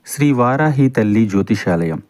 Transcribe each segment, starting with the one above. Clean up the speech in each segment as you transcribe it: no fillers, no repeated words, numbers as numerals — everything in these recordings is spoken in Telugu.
శ్రీ వారాహి తల్లి జ్యోతిషాలయం.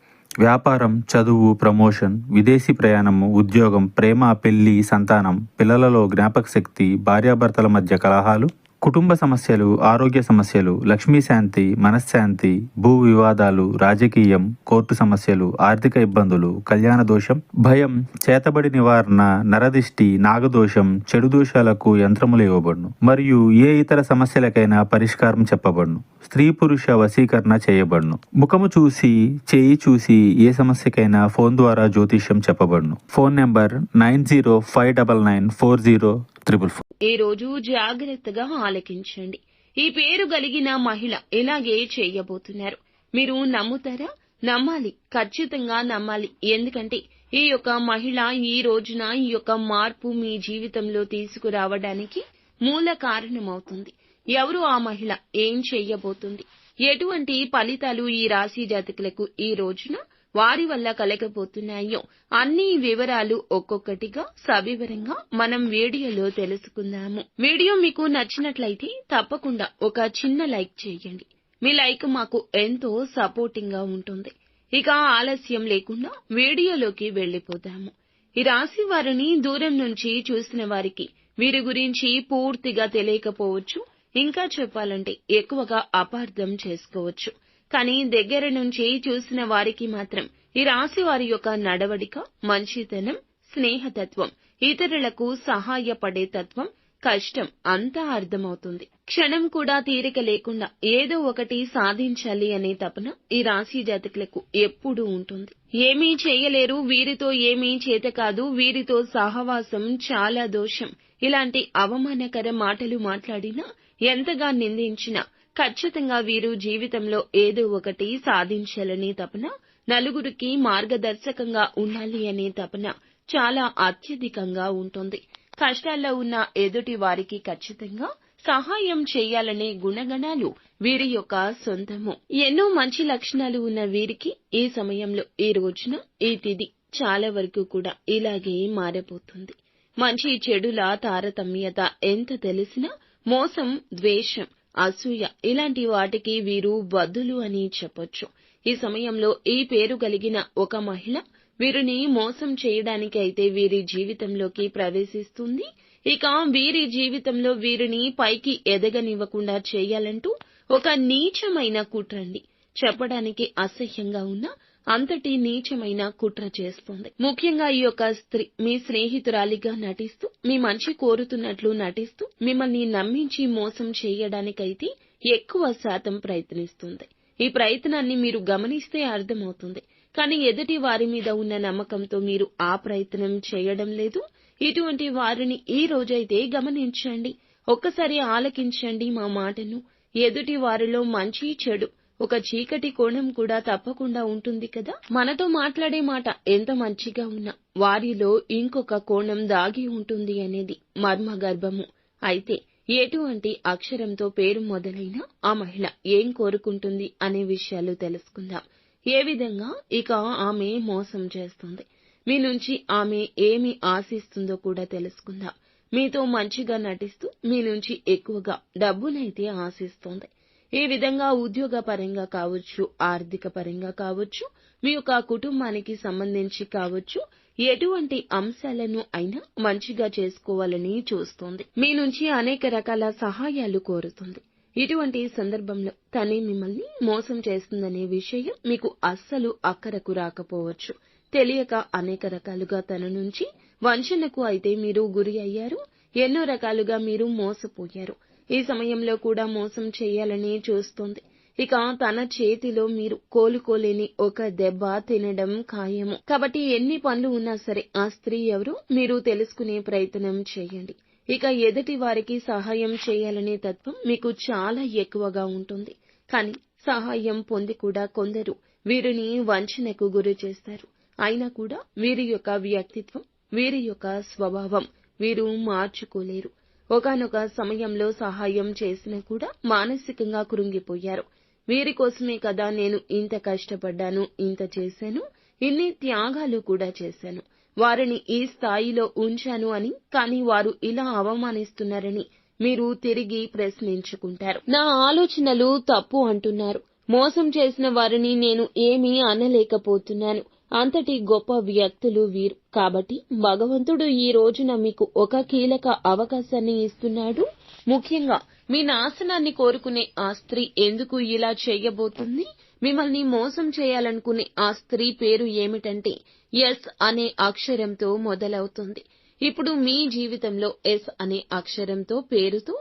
వ్యాపారం, చదువు, ప్రమోషన్, విదేశీ ప్రయాణము, ఉద్యోగం, ప్రేమ, పెళ్లి, సంతానం, పిల్లలలో జ్ఞాపకశక్తి, భార్యాభర్తల మధ్య కలహాలు, కుటుంబ సమస్యలు, ఆరోగ్య సమస్యలు, లక్ష్మీ శాంతి, మనశ్శాంతి, భూ వివాదాలు, రాజకీయం, కోర్టు సమస్యలు, ఆర్థిక ఇబ్బందులు, కళ్యాణ దోషం, భయం, చేతబడి నివారణ, నరదిష్టి, నాగదోషం, చెడు దోషాలకు యంత్రములు ఇవ్వబడును. మరియు ఏ ఇతర సమస్యలకైనా పరిష్కారం చెప్పబడును. స్త్రీ పురుష వశీకరణ చేయబడును. ముఖము చూసి, చేయి చూసి ఏ సమస్యకైనా ఫోన్ ద్వారా జ్యోతిష్యం చెప్పబడును. Phone number 9059940444. ఈ రోజు జాగ్రత్తగా ఆలకించండి. ఈ పేరు కలిగిన మహిళ ఇలాగే చేయబోతున్నారు. మీరు నమ్ముతారా? నమ్మాలి, ఖచ్చితంగా నమ్మాలి. ఎందుకంటే ఈ యొక్క మహిళ ఈ రోజున ఈ యొక్క మార్పు మీ జీవితంలో తీసుకురావడానికి మూల కారణమవుతుంది. ఎవరు ఆ మహిళ? ఏం చెయ్యబోతుంది? ఎటువంటి ఫలితాలు ఈ రాశి జాతకులకు ఈ రోజున వారి వల్ల కలగబోతున్నాయో అన్ని వివరాలు ఒక్కొక్కటిగా సవివరంగా మనం వీడియోలో తెలుసుకుందాము. వీడియో మీకు నచ్చినట్లయితే తప్పకుండా ఒక చిన్న లైక్ చేయండి. మీ లైక్ మాకు ఎంతో సపోర్టింగ్ గా ఉంటుంది. ఇక ఆలస్యం లేకుండా వీడియోలోకి వెళ్లిపోదాము. ఈ రాశి వారిని దూరం నుంచి చూసిన వారికి వీరి గురించి పూర్తిగా తెలియకపోవచ్చు. ఇంకా చెప్పాలంటే ఎక్కువగా అపార్థం చేసుకోవచ్చు. కానీ దగ్గర నుంచి చూసిన వారికి మాత్రం ఈ రాశి వారి యొక్క నడవడిక, మంచితనం, స్నేహతత్వం, ఇతరులకు సహాయపడే తత్వం, కష్టం అంతా అర్థమవుతుంది. క్షణం కూడా తీరిక లేకుండా ఏదో ఒకటి సాధించాలి అనే తపన ఈ రాశి జాతకులకు ఎప్పుడూ ఉంటుంది. ఏమీ చేయలేరు, వీరితో ఏమీ చేత కాదు, వీరితో సహవాసం చాలా దోషం, ఇలాంటి అవమానకర మాటలు మాట్లాడినా, ఎంతగా నిందించినా ఖచ్చితంగా వీరు జీవితంలో ఏదో ఒకటి సాధించాలనే తపన, నలుగురికి మార్గదర్శకంగా ఉండాలి అనే తపన చాలా అత్యధికంగా ఉంటుంది. కష్టాల్లో ఉన్న ఎదుటి వారికి ఖచ్చితంగా సహాయం చేయాలనే గుణగణాలు వీరి యొక్క సొంతము. ఎన్నో మంచి లక్షణాలు ఉన్న వీరికి ఈ సమయంలో, ఈ రోజున, ఈ తిథి చాలా వరకు కూడా ఇలాగే మారబోతుంది. మంచి చెడుల తారతమ్యత ఎంత తెలిసినా మోసం, ద్వేషం, అసూయ ఇలాంటి వాటికి వీరు బద్దులు అని చెప్పొచ్చు. ఈ సమయంలో ఈ పేరు కలిగిన ఒక మహిళ వీరిని మోసం చేయడానికి అయితే వీరి జీవితంలోకి ప్రవేశిస్తుంది. ఇక వీరి జీవితంలో వీరిని పైకి ఎదగనివ్వకుండా చేయాలంటూ ఒక నీచమైన కుట్రండి, చెప్పడానికి అసహ్యంగా ఉన్న అంతటి నీచమైన కుట్ర చేస్తోంది. ముఖ్యంగా ఈ యొక్క స్త్రీ మీ స్నేహితురాలిగా నటిస్తూ, మీ మంచి కోరుతున్నట్లు నటిస్తూ, మిమ్మల్ని నమ్మించి మోసం చేయడానికైతే ఎక్కువ శాతం ప్రయత్నిస్తుంది. ఈ ప్రయత్నాన్ని మీరు గమనిస్తే అర్థమవుతుంది. కానీ ఎదుటి వారి మీద ఉన్న నమ్మకంతో మీరు ఆ ప్రయత్నం చేయడం లేదు. ఇటువంటి వారిని ఈ రోజైతే గమనించండి. ఒక్కసారి ఆలకించండి మా మాటను. ఎదుటి వారిలో మంచి, చెడు, ఒక చీకటి కోణం కూడా తప్పకుండా ఉంటుంది కదా. మనతో మాట్లాడే మాట ఎంత మంచిగా ఉన్నా వారిలో ఇంకొక కోణం దాగి ఉంటుంది అనేది మర్మగర్భము. అయితే ఎటువంటి అక్షరంతో పేరు మొదలైన ఆ మహిళ ఏం కోరుకుంటుంది అనే విషయాలు తెలుసుకుందాం. ఏ విధంగా ఇక ఆమె మోసం చేస్తుంది, మీ నుంచి ఆమె ఏమి ఆశిస్తుందో కూడా తెలుసుకుందాం. మీతో మంచిగా నటిస్తూ మీ నుంచి ఎక్కువగా డబ్బునైతే ఆశిస్తోంది. ఈ విధంగా ఉద్యోగ పరంగా కావచ్చు, ఆర్థిక పరంగా కావచ్చు, మీ యొక్క కుటుంబానికి సంబంధించి కావచ్చు, ఎటువంటి అంశాలను అయినా మంచిగా చేసుకోవాలని చూస్తోంది. మీ నుంచి అనేక రకాల సహాయాలు కోరుతుంది. ఇటువంటి సందర్భంలో తనే మిమ్మల్ని మోసం చేస్తుందనే విషయం మీకు అస్సలు అక్కరకు రాకపోవచ్చు. తెలియక అనేక రకాలుగా తన నుంచి వంచనకు అయితే మీరు గురి అయ్యారు. ఎన్నో రకాలుగా మీరు మోసపోయారు. ఈ సమయంలో కూడా మోసం చేయాలని చూస్తోంది. ఇక తన చేతిలో మీరు కోలుకోలేని ఒక దెబ్బ తినడం ఖాయము. కాబట్టి ఎన్ని పనులు ఉన్నా సరే ఆ స్త్రీ ఎవరో మీరు తెలుసుకునే ప్రయత్నం చేయండి. ఇక ఎదుటి వారికి సహాయం చేయాలనే తత్వం మీకు చాలా ఎక్కువగా ఉంటుంది. కానీ సహాయం పొంది కూడా కొందరు వీరిని వంచనకు గురి చేస్తారు. అయినా కూడా వీరి యొక్క వ్యక్తిత్వం, వీరి యొక్క స్వభావం వీరు మార్చుకోలేరు. ఒకానొక సమయంలో సహాయం చేసినా కూడా మానసికంగా కృంగిపోయారు. వీరి కోసమే కదా నేను ఇంత కష్టపడ్డాను, ఇంత చేశాను, ఇన్ని త్యాగాలు కూడా చేశాను, వారిని ఈ స్థాయిలో ఉంచాను అని. కానీ వారు ఇలా అవమానిస్తున్నారని మీరు తిరిగి ప్రశ్నించుకుంటారు. నా ఆలోచనలు తప్పు అంటున్నారు, మోసం చేసిన వారిని నేను ఏమీ అనలేకపోతున్నాను. అంతటి గొప్ప వ్యక్తులు వీరు. కాబట్టి భగవంతుడు ఈ రోజున మీకు ఒక కీలక అవకాశాన్ని ఇస్తున్నాడు. ముఖ్యంగా మీ నాశనాన్ని కోరుకునే ఆ స్త్రీ ఎందుకు ఇలా చేయబోతుంది? మిమ్మల్ని మోసం చేయాలనుకునే ఆ స్త్రీ పేరు ఏమిటంటే ఎస్ అనే అక్షరంతో మొదలవుతుంది. ఇప్పుడు మీ జీవితంలో ఎస్ అనే అక్షరంతో పేరుతో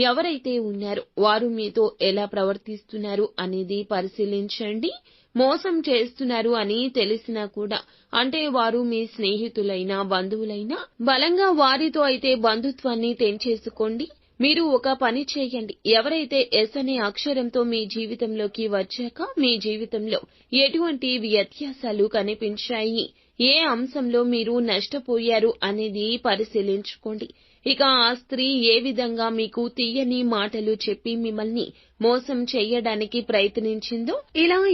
ఎవరైతే ఉన్నారో వారు మీతో ఎలా ప్రవర్తిస్తున్నారు అనేది పరిశీలించండి. మోసం చేస్తున్నారు అని తెలిసినా కూడా, అంటే వారు మీ స్నేహితులైనా బంధువులైనా, బలంగా వారితో అయితే బంధుత్వాన్ని తెంచేసుకోండి. మీరు ఒక పని చేయండి. ఎవరైతే ఎస్ అనే అక్షరంతో మీ జీవితంలోకి వచ్చాక మీ జీవితంలో ఎటువంటి వ్యత్యాసాలు కనిపించాయి, ఏ అంశంలో మీరు నష్టపోయారు అనేది పరిశీలించుకోండి. ఇక ఆ స్త్రీ ఏ విధంగా మీకు తీయని మాటలు చెప్పి మిమ్మల్ని మోసం చేయడానికి ప్రయత్నించిందో,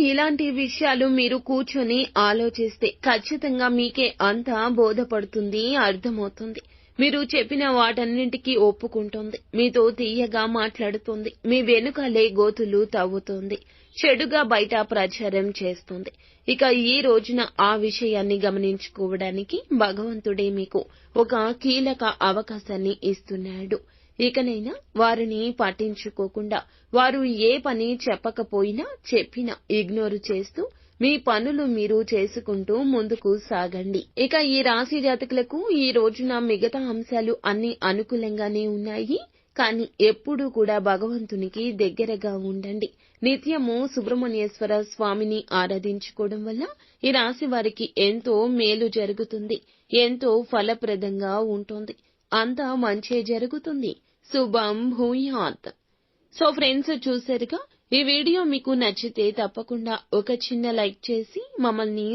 ఇలాంటి విషయాలు మీరు కూర్చొని ఆలోచిస్తే ఖచ్చితంగా మీకే అంతా బోధపడుతుంది, అర్థమవుతుంది. మీరు చెప్పిన వాటన్నింటికీ ఒప్పుకుంటోంది. మీతో తీయగా మాట్లాడుతోంది. మీ వెనుకాలే గోతులు తవ్వుతోంది. చెడుగా బయట ప్రచారం చేస్తుంది. ఇక ఈ రోజున ఆ విషయాన్ని గమనించుకోవడానికి భగవంతుడే మీకు ఒక కీలక అవకాశాన్ని ఇస్తున్నాడు. ఇకనైనా వారిని పట్టించుకోకుండా, వారు ఏ పని చెప్పకపోయినా చెప్పినా ఇగ్నోర్ చేస్తూ మీ పనులు మీరు చేసుకుంటూ ముందుకు సాగండి. ఇక ఈ రాశి జాతకులకు ఈ రోజున మిగతా అంశాలు అన్ని అనుకూలంగానే ఉన్నాయి. కానీ ఎప్పుడూ కూడా భగవంతునికి దగ్గరగా ఉండండి. నిత్యము సుబ్రహ్మణ్యేశ్వర స్వామిని ఆరాధించుకోవడం వల్ల ఈ రాశి వారికి ఎంతో మేలు జరుగుతుంది. ఎంతో ఫలప్రదంగా ఉంటుంది. అంతా మంచే జరుగుతుంది. శుభం భూయాత్. సో ఫ్రెండ్స్, చూశారుగా, ఈ వీడియో మీకు నచ్చితే తప్పకుండా ఒక చిన్న లైక్ చేసి మమ్మల్ని